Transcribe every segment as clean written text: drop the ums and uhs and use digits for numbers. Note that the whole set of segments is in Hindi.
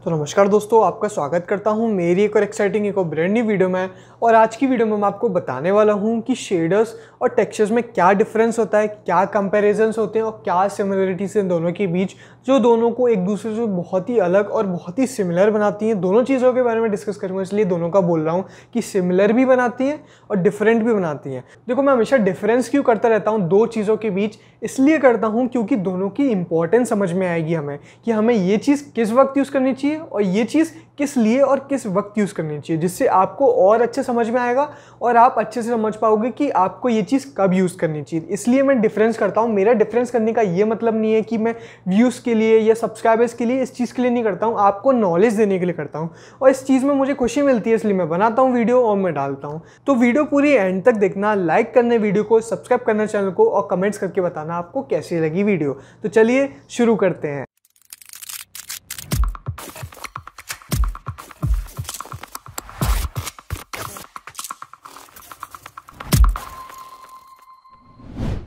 तो नमस्कार दोस्तों, आपका स्वागत करता हूं मेरी एक और एक्साइटिंग एक और ब्रांड न्यू वीडियो में। और आज की वीडियो में मैं आपको बताने वाला हूं कि शेडर्स और टेक्सचर्स में क्या डिफरेंस होता है, क्या कंपैरिजंस होते हैं और क्या सिमिलरिटीज हैं दोनों के बीच, जो दोनों को एक दूसरे से बहुत ही अलग और बहुत ही सिमिलर बनाती हैं। दोनों चीज़ों के बारे में डिस्कस करूँगा, इसलिए दोनों का बोल रहा हूँ कि सिमिलर भी बनाती हैं और डिफरेंट भी बनाती हैं। देखो, मैं हमेशा डिफरेंस क्यों करता रहता हूँ दो चीज़ों के बीच, इसलिए करता हूँ क्योंकि दोनों की इंपॉर्टेंस समझ में आएगी हमें कि हमें ये चीज़ किस वक्त यूज़ करनी चाहिए और ये चीज़ किस लिए और किस वक्त यूज़ करनी चाहिए, जिससे आपको और अच्छे समझ में आएगा और आप अच्छे से समझ पाओगे कि आपको ये चीज़ कब यूज़ करनी चाहिए। इसलिए मैं डिफरेंस करता हूँ। मेरा डिफरेंस करने का ये मतलब नहीं है कि मैं व्यूज़ के लिए या सब्सक्राइबर्स के लिए इस चीज़ के लिए नहीं करता हूँ, आपको नॉलेज देने के लिए करता हूँ और इस चीज़ में मुझे खुशी मिलती है, इसलिए मैं बनाता हूँ वीडियो और मैं डालता हूँ। तो वीडियो पूरी एंड तक देखना, लाइक करना वीडियो को, सब्सक्राइब करना चैनल को और कमेंट्स करके बताना आपको कैसी लगी वीडियो। तो चलिए शुरू करते हैं।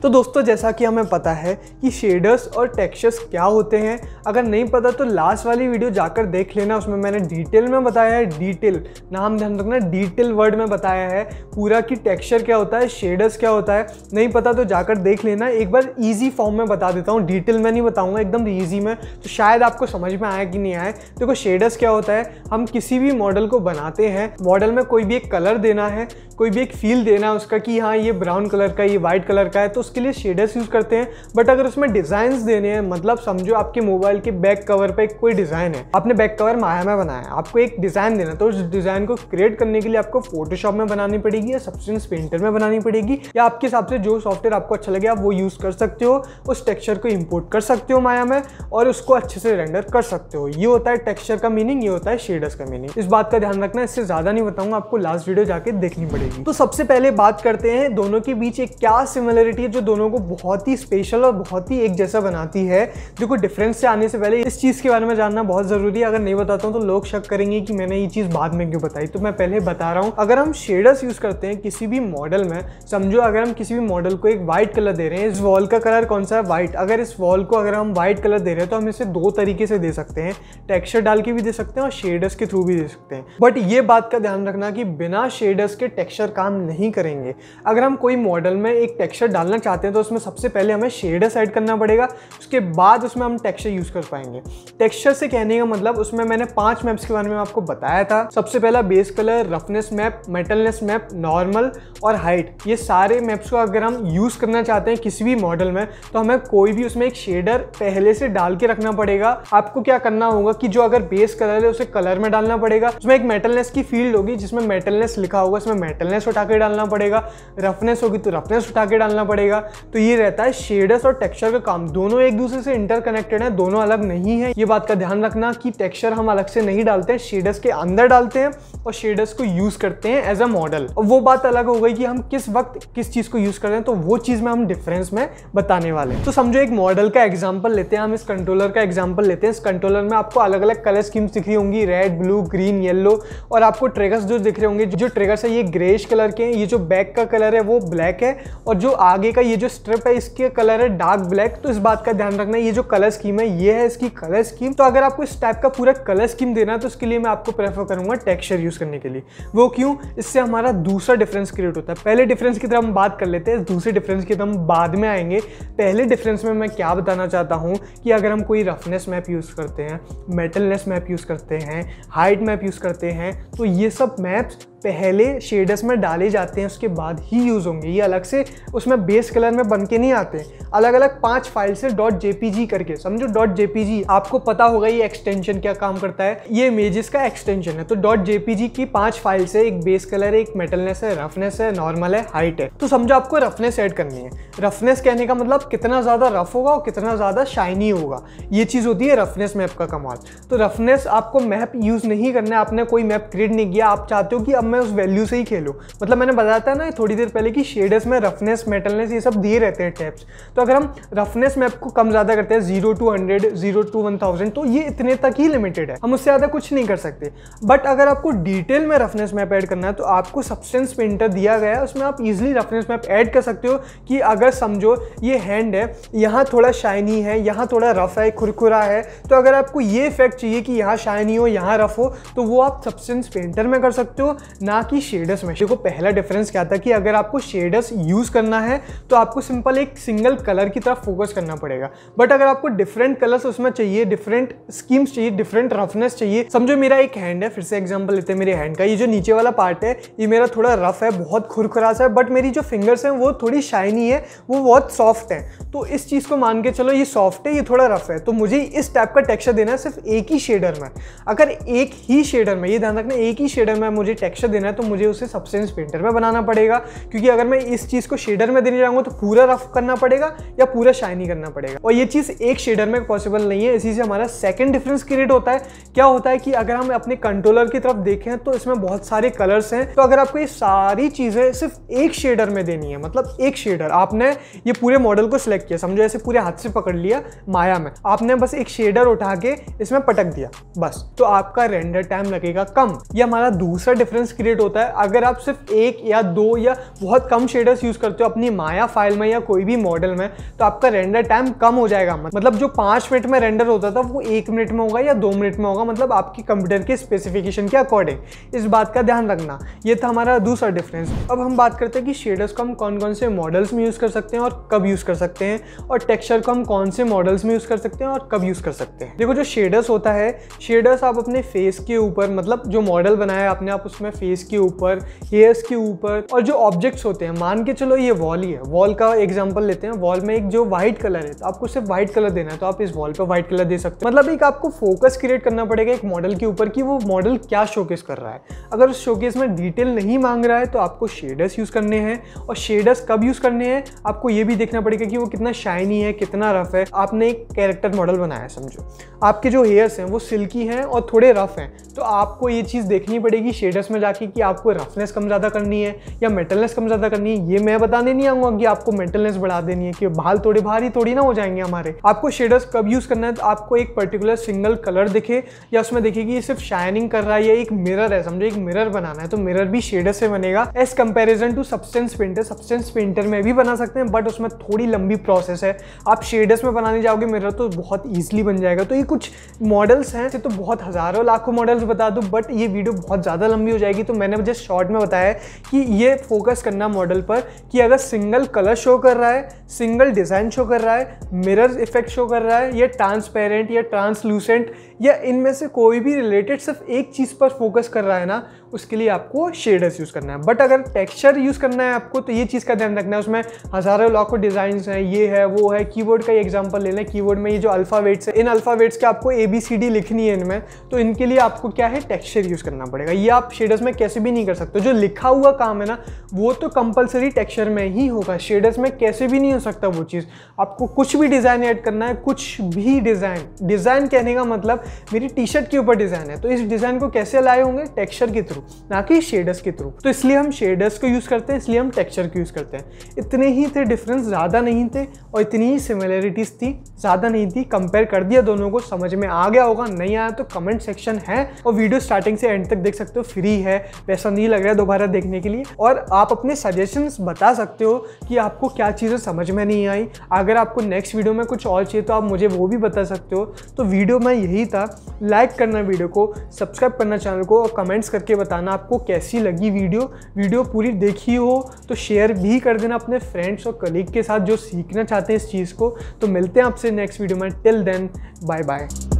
तो दोस्तों, जैसा कि हमें पता है कि शेडर्स और टेक्सचर्स क्या होते हैं। अगर नहीं पता तो लास्ट वाली वीडियो जाकर देख लेना, उसमें मैंने डिटेल में बताया है। डिटेल नाम ध्यान रखना, डिटेल वर्ड में बताया है पूरा कि टेक्सचर क्या होता है, शेडर्स क्या होता है। नहीं पता तो जाकर देख लेना। एक बार ईजी फॉर्म में बता देता हूँ, डिटेल में नहीं बताऊँगा, एकदम ईजी में, तो शायद आपको समझ में आए कि नहीं आए। देखो, शेडर्स क्या होता है, हम किसी भी मॉडल को बनाते हैं, मॉडल में कोई भी एक कलर देना है, कोई भी एक फील देना है उसका कि हाँ ये ब्राउन कलर का, ये वाइट कलर का है, तो उसके लिए शेडर्स यूज़ करते हैं। बट अगर उसमें डिज़ाइंस देने हैं, मतलब समझो आपके मोबाइल के बैक कवर पे कोई डिज़ाइन है, आपने बैक कवर माया में बनाया, आपको एक डिज़ाइन देना, तो उस डिज़ाइन को क्रिएट करने के लिए आपको फोटोशॉप में बनानी पड़ेगी या सब्सटेंस पेंटर में बनानी पड़ेगी, या आपके हिसाब से जो सॉफ्टवेयर आपको अच्छा लगे आप वो यूज़ कर सकते हो। उस टेक्सचर को इंपोर्ट कर सकते हो माया में और उसको अच्छे से रेंडर कर सकते हो। ये होता है टेक्सचर का मीनिंग, ये होता है शेडर्स का मीनिंग। इस बात का ध्यान रखना, इससे ज़्यादा नहीं बताऊंगा, आपको लास्ट वीडियो जाके देखनी पड़ेगी। तो सबसे पहले बात करते हैं दोनों के बीच एक क्या सिमिलरिटी है जो दोनों को बहुत ही स्पेशल और बहुत ही एक जैसा बनाती है। देखो, डिफरेंस से आने से पहले इस चीज़ के बारे में जानना बहुत ज़रूरी है। अगर नहीं बताता हूँ तो लोग शक करेंगे कि मैंने ये चीज़ बाद में क्यों बताई, तो मैं पहले बता रहा हूँ। अगर हम शेडर्स यूज़ करते हैं किसी भी मॉडल में, समझो अगर हम किसी भी मॉडल को एक वाइट कलर दे रहे हैं, इस वॉल का कलर कौन सा है, वाइट। अगर इस वॉल को अगर हम वाइट कलर दे रहे हैं तो हम इसे दो तरीके से दे सकते हैं, टेक्सचर डाल के भी दे सकते हैं और शेडर्स के थ्रू भी दे सकते हैं। बट ये बात का ध्यान रखना कि बिना शेडर्स के टेक्सचर काम नहीं करेंगे। अगर हम कोई मॉडल में एक टेक्सचर डालना चाहते हैं तो उसमें सबसे पहले हमें शेडर्स ऐड करना पड़ेगा, उसके बाद उसमें हम टेक्सचर यूज़ कर पाएंगे। टेक्सचर से कहने का मतलब, उसमें मैंने 5 मैप्स के बारे में आपको बताया था। सबसे पहला base colour, roughness map, metalness map, normal और हाइट। ये सारे मैप्स को अगर हम यूज़ करना चाहते हैं किसी भी मॉडल में तो हमें कोई भी उसमें एक शेडर पहले से डाल के रखना पड़ेगा। आपको क्या करना होगा कि जो अगर बेस कलर है उसे कलर में डालना पड़ेगा, उसमें एक मेटलनेस की फील्ड होगी जिसमें मेटलनेस लिखा होगा, इसमें मेटलनेस उठा के डालना पड़ेगा। रफनेस होगी तो रफनेस उठा के डालना पड़ेगा। तो ये रहता है शेडर्स और टेक्सचर का काम। दोनों एक दूसरे से इंटरकनेक्टेड है, दोनों अलग नहीं है। ये बात का ध्यान रखना कि टेक्सचर हम अलग से नहीं डालते हैं, शेडर्स के अंदर डालते हैं और शेडर्स को यूज करते हैं एज अ मॉडल। और वो बात अलग हो गई कि हम किस वक्त किस चीज को यूज कर रहे हैं, तो वो चीज में हम डिफरेंस में बताने वाले हैं। तो समझो एक मॉडल का एग्जांपल लेते हैं, हम इस कंट्रोलर का एग्जांपल लेते हैं। इस कंट्रोलर में आपको अलग अलग कलर स्कीम्स दिख रही होंगी, रेड, ब्लू, ग्रीन, येलो, और आपको ट्रिगर्स जो दिख रहे होंगे। जो ट्रिगर्स है ये ग्रेइश कलर के हैं, ये जो बैक का कलर है वो ब्लैक है और जो आगे का ये जो स्ट्रिप है इसके कलर है डार्क ब्लैक। तो इस बात का ध्यान रखना, ये जो कलर स्कीम है ये है इसकी कलर स्कीम। तो अगर आपको इस टाइप का पूरा कलर स्कीम देना है तो उसके लिए मैं आपको प्रेफर करूंगा टेक्सचर यूज करने के लिए। वो क्यों? इससे हमारा दूसरा डिफरेंस क्रिएट होता है। पहले डिफरेंस की तरफ हम बात कर लेते हैं, दूसरे डिफरेंस की तरफ हम बाद में आएंगे। पहले डिफरेंस में मैं क्या बताना चाहता हूँ कि अगर हम कोई रफनेस मैप यूज करते हैं, मेटलनेस मैप यूज करते हैं, हाइट मैप यूज करते हैं, तो ये सब मैप्स पहले शेडर्स में डाले जाते हैं, उसके बाद ही यूज़ होंगे। ये अलग से उसमें बेस कलर में बन के नहीं आते, अलग अलग 5 फाइल से .jpg करके, समझो .jpg आपको पता होगा ये एक्सटेंशन क्या काम करता है, ये इमेजेस का एक्सटेंशन है। तो .jpg की 5 फाइल से एक बेस कलर है, एक मेटलनेस है, रफनेस है, नॉर्मल है, हाइट है। तो समझो आपको रफनेस ऐड करनी है। रफनेस कहने का मतलब कितना ज़्यादा रफ होगा और कितना ज़्यादा शाइनी होगा, ये चीज़ होती है रफनेस मैप का कमाल। तो रफनेस आपको मैप यूज़ नहीं करना है, आपने कोई मैप क्रिएट नहीं किया, आप चाहते हो कि अब मैं उस वैल्यू से ही खेलूँ। मतलब मैंने बताया था ना थोड़ी देर पहले कि शेडर्स में रफनेस, मेटलनेस ये सब दिए रहते हैं टैब्स। तो अगर हम रफनेस मैप को कम ज़्यादा करते हैं 0 to 100, 0 to 1000, तो ये इतने तक ही लिमिटेड है, हम उससे ज़्यादा कुछ नहीं कर सकते। बट अगर आपको डिटेल में रफनेस मैप ऐड करना है तो आपको सब्सटेंस पेंटर दिया गया है, उसमें आप इजीली रफनेस मैप ऐड कर सकते हो कि अगर समझो ये हैंड है, यहाँ थोड़ा शाइनी है, यहाँ थोड़ा रफ है, खुरखुरा है, तो अगर आपको ये इफेक्ट चाहिए कि यहाँ शाइनी हो, यहाँ रफ हो, तो वो आप सब्सटेंस पेंटर में कर सकते हो, ना कि शेडर्स में। देखो पहला डिफरेंस क्या था कि अगर आपको शेडर्स यूज करना है तो आपको सिंपल एक सिंगल कलर की तरफ फोकस करना पड़ेगा। बट अगर आपको डिफरेंट कलर्स उसमें चाहिए, डिफरेंट स्कीम्स चाहिए, डिफरेंट रफनेस चाहिए, समझो मेरा एक हैंड है, फिर से एग्जांपल लेते हैं मेरे हैंड का, ये जो नीचे वाला पार्ट है ये मेरा थोड़ा रफ है, बहुत खुरखुरा सा है, बट मेरी जो फिंगर्स हैं वो थोड़ी शाइनी है, वो बहुत सॉफ्ट है। तो इस चीज़ को मान के चलो ये सॉफ्ट है, ये थोड़ा रफ है, तो मुझे इस टाइप का टेक्सचर देना है सिर्फ एक ही शेडर में। अगर एक ही शेडर में, ये ध्यान रखना, एक ही शेडर में मुझे टेक्सचर देना है तो मुझे उसे सब्सटेंस पेंटर में बनाना पड़ेगा, क्योंकि अगर मैं इस चीज़ को शेडर में देने जाऊंगा तो पूरा रफ करना पड़ेगा या पूरा शाइनी करना पड़ेगा, और ये चीज़ एक शेडर में पॉसिबल नहीं है। इसी से हमारा सेकंड डिफरेंस क्रिएट होता है। क्या होता है कि अगर हम अपने कंट्रोलर की तरफ देखें तो इसमें बहुत सारे कलर्स हैं, तो अगर आपको ये सारी चीज़ें सिर्फ एक शेडर में देनी है, मतलब एक शेडर, आपने ये पूरे मॉडल को सिलेक्ट किया, समझो ऐसे पूरे हाथ से पकड़ लिया माया में, आपने बस एक शेडर उठा के इसमें पटक दिया बस, तो आपका रेंडर टाइम लगेगा कम। ये हमारा दूसरा डिफरेंस क्रिएट होता है। अगर आप सिर्फ एक या दो या बहुत कम शेडर्स यूज करते हो अपनी माया फाइल में या कोई भी मॉडल में, तो आपका रेंडर टाइम कम हो जाएगा। मतलब जो 5 मिनट में रेंडर होता था वो 1 मिनट में होगा या 2 मिनट में होगा, मतलब आपकी कंप्यूटर के स्पेसिफिकेशन के अकॉर्डिंग। इस बात का ध्यान रखना। ये था हमारा दूसरा डिफरेंस। अब हम बात करते हैं कि शेडर्स को हम कौन कौन से मॉडल्स में यूज कर सकते हैं और कब यूज कर सकते हैं, और टेक्सचर को हम कौन से मॉडल्स में यूज कर सकते हैं और कब यूज कर सकते हैं। देखो जो शेडर्स होता है, शेडर्स आप अपने फेस के ऊपर, मतलब जो मॉडल बनाया है आपने, आप उसमें फेस के ऊपर, हेयर्स के ऊपर, और जो ऑब्जेक्ट्स होते हैं, मान के चलो ये वॉल ही है, वॉल का एग्जांपल लेते हैं। वॉल में एक जो व्हाइट कलर है, तो आपको सिर्फ व्हाइट कलर देना है, तो आप इस वॉल पे व्हाइट कलर दे सकते हो। मतलब एक आपको फोकस क्रिएट करना पड़ेगा एक मॉडल के ऊपर कि वो मॉडल क्या शोकेस कर रहा है। अगर उस शोकेस में डिटेल नहीं मांग रहा है तो आपको शेडर्स यूज करने हैं, और शेडर्स कब यूज करने हैं आपको ये भी देखना पड़ेगा कि वो कितना शाइनी है, कितना रफ है। आपने एक कैरेक्टर मॉडल बनाया है, समझो आपके जो हेयर्स हैं वो सिल्की हैं और थोड़े रफ हैं, तो आपको ये चीज़ देखनी पड़ेगी शेडर्स में जाके कि आपको रफनेस कम ज़्यादा करनी है या मेटलनेस कम ज़्यादा करनी है। ये मैं बताने नहीं आऊँगा कि आपको मेटलनेस बढ़ा देनी है, कि बाल थोड़े भारी थोड़ी ना हो जाएंगे हमारे। आपको शेडर्स कब यूज़ करना है, तो आपको एक पर्टिकुलर सिंगल कलर दिखे या उसमें दिखे कि ये सिर्फ शाइनिंग कर रहा है, या एक मिरर है, समझो एक मिरर बनाना है, तो मिरर भी शेडर से बनेगा as comparison to Substance Painter. Substance Painter में भी बना सकते हैं बट उसमें थोड़ी लंबी प्रोसेस है। आप शेडर्स में बनाने जाओगे मिरर तो बहुत ईजिली बन जाएगा। तो ये कुछ मॉडल्स हैं, तो बहुत हज़ारों लाखों मॉडल्स बता दूं, बट ये वीडियो बहुत ज़्यादा लंबी हो जाएगी, तो मैंने जस्ट शॉर्ट में बताया कि ये फोकस करना मॉडल पर कि अगर सिंगल कलर शो कर रहा है, सिंगल डिज़ाइन शो कर रहा है, मिरर इफेक्ट शो कर रहा है, या ट्रांसपेरेंट या ट्रांसलूसेंट, या इनमें से कोई भी रिलेटेड सिर्फ एक चीज़ पर फोकस कर रहा है ना, उसके लिए आपको शेडर्स यूज़ करना है। बट अगर टेक्सचर यूज़ करना है आपको, तो ये चीज़ का ध्यान रखना है, उसमें हज़ारों लाखों डिज़ाइंस हैं, ये है वो है। कीबोर्ड का एग्जांपल ले लें, कीबोर्ड में ये जो अल्फ़ाबेट्स है, इन अल्फ़ाबेट्स के आपको ABCD लिखनी है इनमें, तो इनके लिए आपको क्या है, टेक्सचर यूज़ करना पड़ेगा। ये आप शेडर्स में कैसे भी नहीं कर सकते। जो लिखा हुआ काम है ना, वो तो कंपलसरी टेक्सचर में ही होगा, शेडर्स में कैसे भी नहीं हो सकता वो चीज़। आपको कुछ भी डिज़ाइन ऐड करना है, कुछ भी डिज़ाइन कहने का मतलब मेरी टी-शर्ट के ऊपर डिज़ाइन है, तो इस डिज़ाइन को कैसे लाए होंगे, टेक्सचर के थ्रू, ना कि शेडर्स के थ्रू। तो इसलिए हम शेडर्स को यूज़ करते हैं, इसलिए हम टेक्सचर को यूज़ करते हैं। इतने ही थे डिफरेंस, ज़्यादा नहीं थे, और इतनी ही सिमिलरिटीज़ थी, ज़्यादा नहीं थी। कंपेयर कर दिया दोनों को, समझ में आ गया होगा। नहीं आया तो कमेंट सेक्शन है, और वीडियो स्टार्टिंग से एंड तक देख सकते हो, फ्री है, पैसा नहीं लग रहा है दोबारा देखने के लिए। और आप अपने सजेशंस बता सकते हो कि आपको क्या चीज़ें समझ में नहीं आई। अगर आपको नेक्स्ट वीडियो में कुछ और चाहिए तो आप मुझे वो भी बता सकते हो। तो वीडियो में यही था, लाइक करना वीडियो को, सब्सक्राइब करना चैनल को, और कमेंट्स करके बताना आपको कैसी लगी वीडियो पूरी देखी हो तो शेयर भी कर देना अपने फ्रेंड्स और कलीग के साथ जो सीखना चाहते हैं इस चीज़ को। तो मिलते हैं आपसे नेक्स्ट वीडियो में। Till then bye bye.